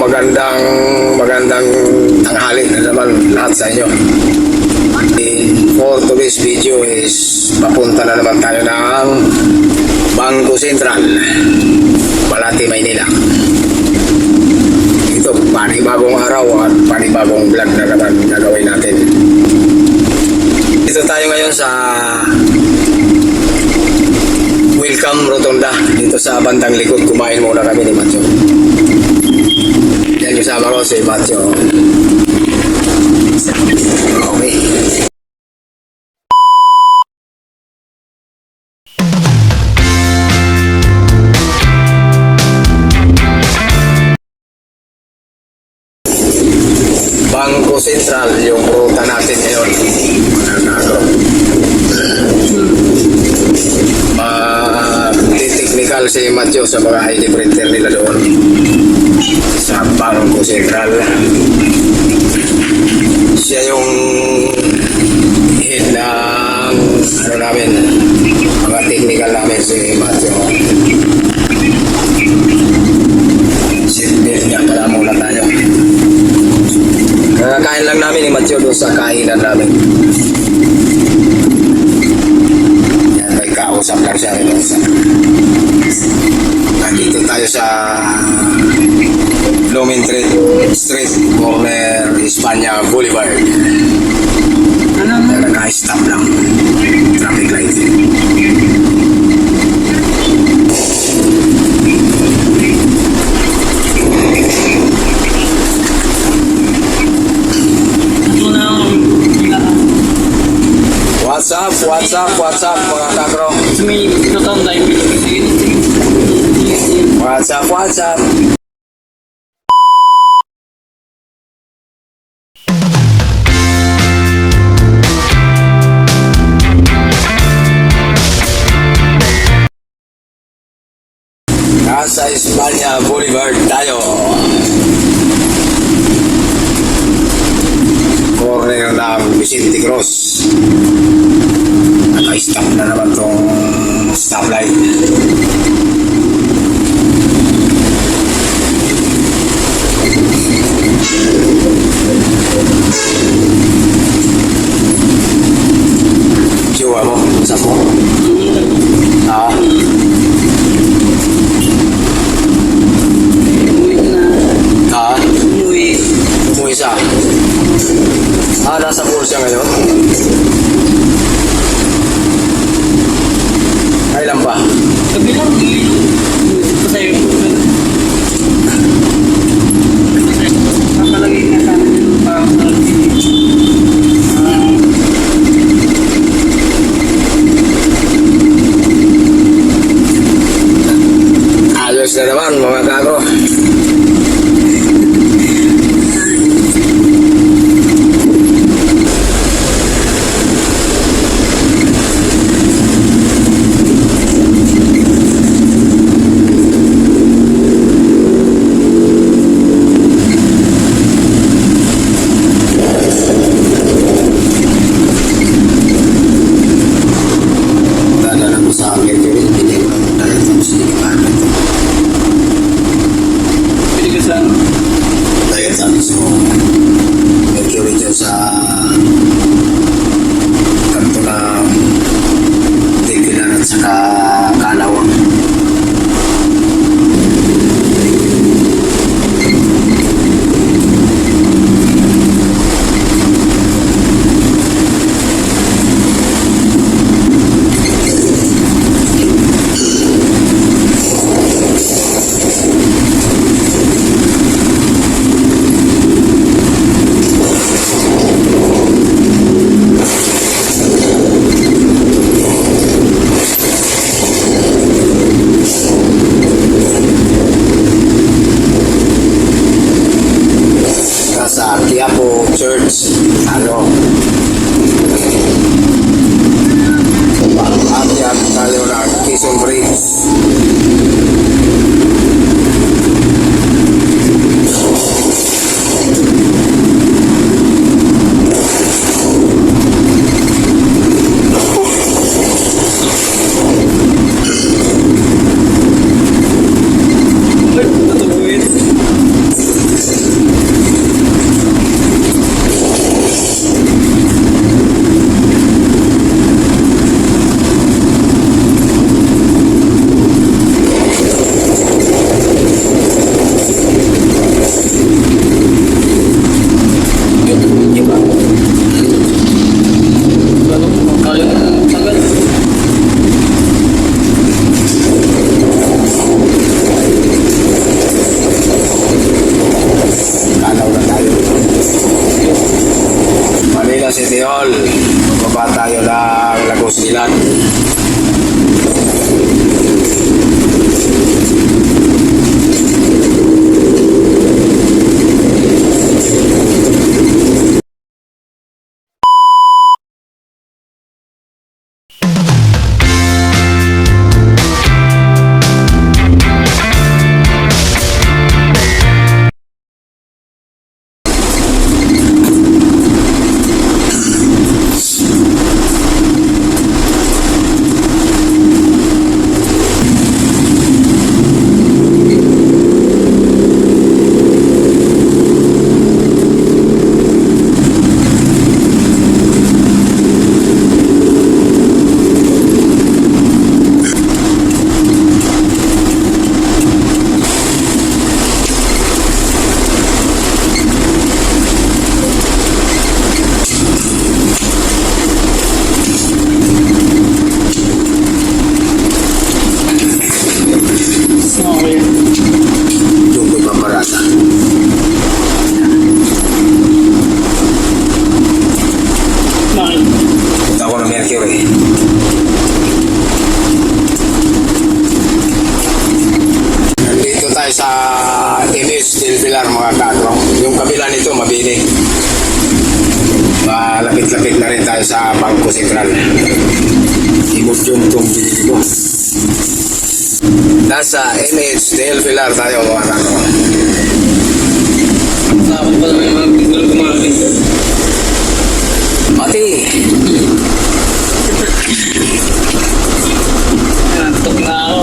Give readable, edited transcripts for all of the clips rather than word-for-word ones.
magandang tanghali na naman lahat sa inyo. For today's video is papunta na naman tayo ng Bangko Sentral, Balati, Maynila. Ito, panibagong araw at panibagong vlog na naman gagawin natin. Dito tayo ngayon sa Welcome Rotunda, dito sa bandang likod. Kumain muna kami ni Matthew. Yan, kasama ko si Matthew. Okay. Bangko Sentral yung ruta natin ngayon. Technical si Matthew sa mga ID printer nila doon sa Bangko Sentral. Siya yung head ng namin, mga technical namin, si Matthew. Seatbelt niya, pala muna tayo. Kakain lang namin ni Matthew doon sa kainan namin. Yan, may kausap lang siya rin. Nandito tayo sa Blooming Street, corner Espanya Boulevard. Naka-stop lang, traffic light. What's up mga kakro? What's up? Nasa Espanya Boulevard tayo. Corner ng Vicente Cruz. Naka-stop na naman itong stoplight. Jowa mo? Saan mo? Umuwi siya. Nasa pool siya ngayon. Kailan ba? Sabi lang, pasay nakalagay na sa amin yung ayos na naman mga kako. Church, pag-akyat tayo ng Quezon Bridge. Ramos Dilan. Okay. Jungkoy Paparata. Bakit? Punta ako ng Mercury. Nandito tayo sa Imis del Pilar mga kadro. Yung kabila nito mabini. Malapit-lapit na rin tayo sa Bangko Sentral. Imod yung itong binili ko. Nasa Imis del Pilar tayo mga kadro. Dapat pala may mga pigil kumain. Mati! Nantok na ako.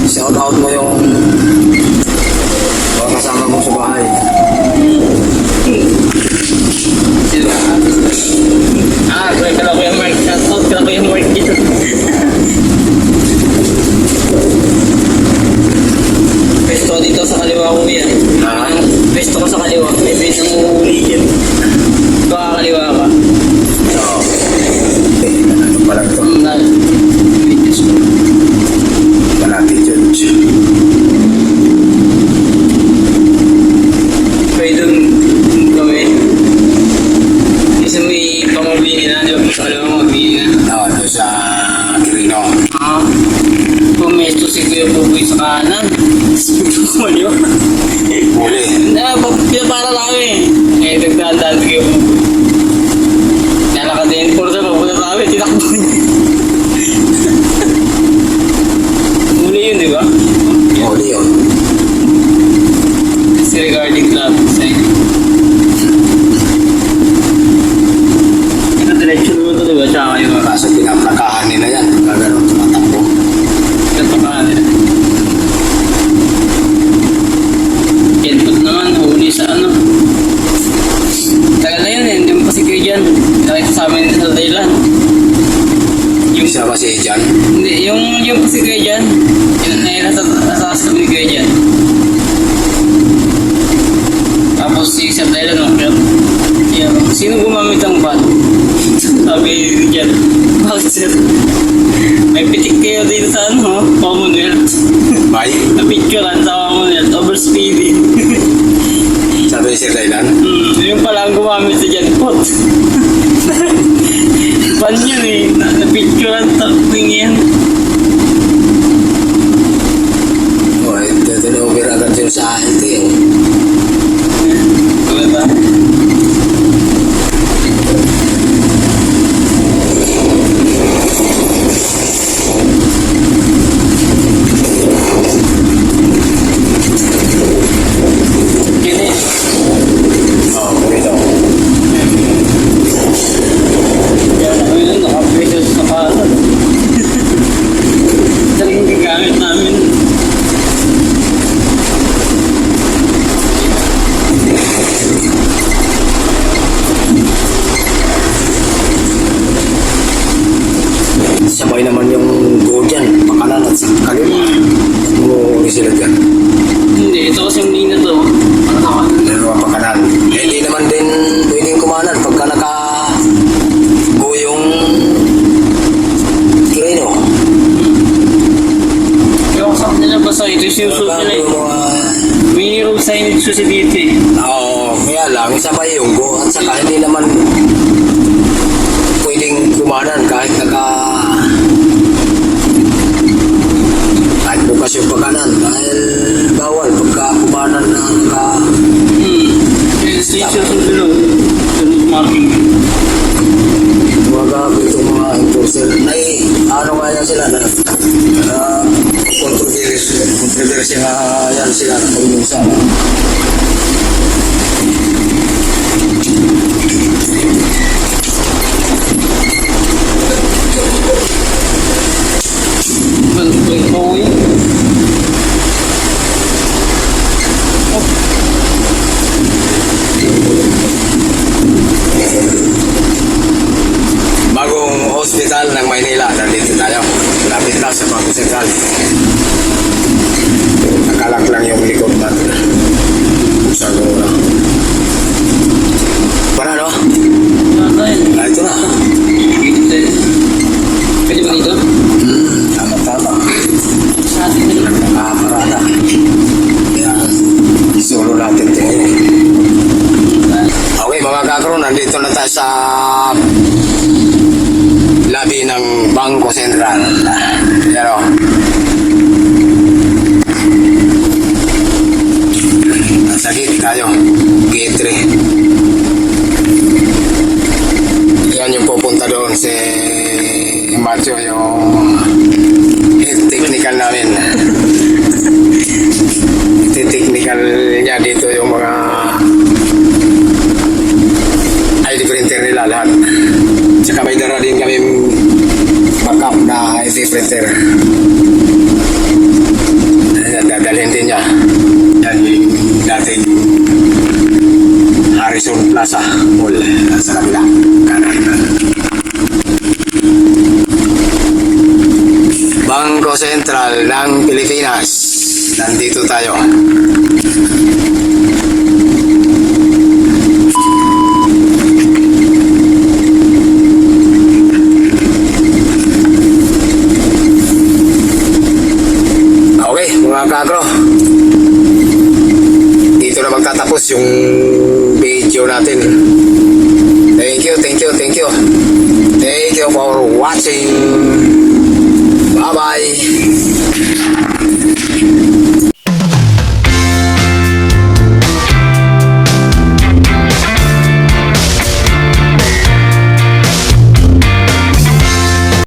Shout out mo yung mga kasama mo sa bahay. Sila. Kaya ko yung Mark. Shoutout kaya ko yung Mark dito. Pwesto dito sa kaliwa ko yan. Ha? Pwesto ko sa kaliwa. May base ng uuwi yan. Baka kaliwa ka. So, ano pala ito? Malapit yun. Pwede dun gawin. Kasi may pamabili na, di ba? Sa kaliwa mabili na. Doon sa Quirino. Pumesto si Kuya Buboy sa kanan. Kaliwa. Huli. Pinapara lang kami. Nagdaan-daan si Kuya Buboy. Nalakadin po sa papunta sa amin, tinakbo niya. Muli yun, di ba? Huli yun. Disregarding traffic sign. Diretso naman ito, di ba? Tsaka kayo mga Kaso pinaplakahan nila yan. Gagano, tumatakbo. kapakaan nila. Input naman, huli sa ano. Tagal na yun eh, hindi mo pa si Kuya dyan. Nakita sa amin sa Thailand. Yung, Isa ba si Jan? hindi, yung pa si Kuya dyan. Yun na nasa kami ni Kuya dyan. Tapos si Sir Thailand, okay. Yeah, sino gumamit ang van? Sabi ni Jan, bakit sir? May pitik kayo dito sa ano, Commonwealth. Bye. Na-picturean sa Commonwealth, overspeeding. Sabi ni Sir Thailand. Yung pala ang gumamit sa Jan Pot. Van yun eh, na-picturean taping yan. Oh, ito na-over agad yun sa LT. Ano ba? Yun eh. Oh, ito. Kaya na kami nun, nakapreso sa kanan. Talagang gagamit namin. Sabay naman yung go dyan. Pakanan at sa kaliwa. Umuuli sila dyan. Hindi, ito kasi hindi na to. Dalawa pakanan. Eh, hindi naman din pwedeng kumanan pagka naka-go yung Quirino. Yung kasama nila basta ito yung susunod nila eh. Mini road signage kasi dito eh. Oo, kaya lang, sabay yung go at saka hindi naman pwedeng kumanan kahit kahit bukas yung pagkanan dahil bawal pagka kumanan na Yung station sa dulo. Sunod marking. mga itong mga enforcer ano nga yan sila na controversy nga yan sila na pag-inusa. Balik pa uwi. Bagong hospital ng Maynila, nandito tayo. Lapit na sa Bangko Sentral. Nakalak lang yung likod natin. Buksan ko muna. Para no? Ito na. Pwede ba dito? Tama. Sa atin na lang. Nakaparada. Kaya, solo natin ito. Okay, mga kakro, nandito na tayo sa labi ng Bangko Sentral. Pero, nasa gate tayo. Gate 3. Yan yung pupunta doon si Macho, yung head technical namin. Technical niya dito yung mga ID printer nila lahat. Tsaka may dara din kami backup na ID printer. Dadalhin din niya. Yan yung dating Harrison Plaza Mall sa kabila. Kanan. Bangko Sentral ng Pilipinas. Nandito tayo. Okay, mga kakro. Dito na magtatapos yung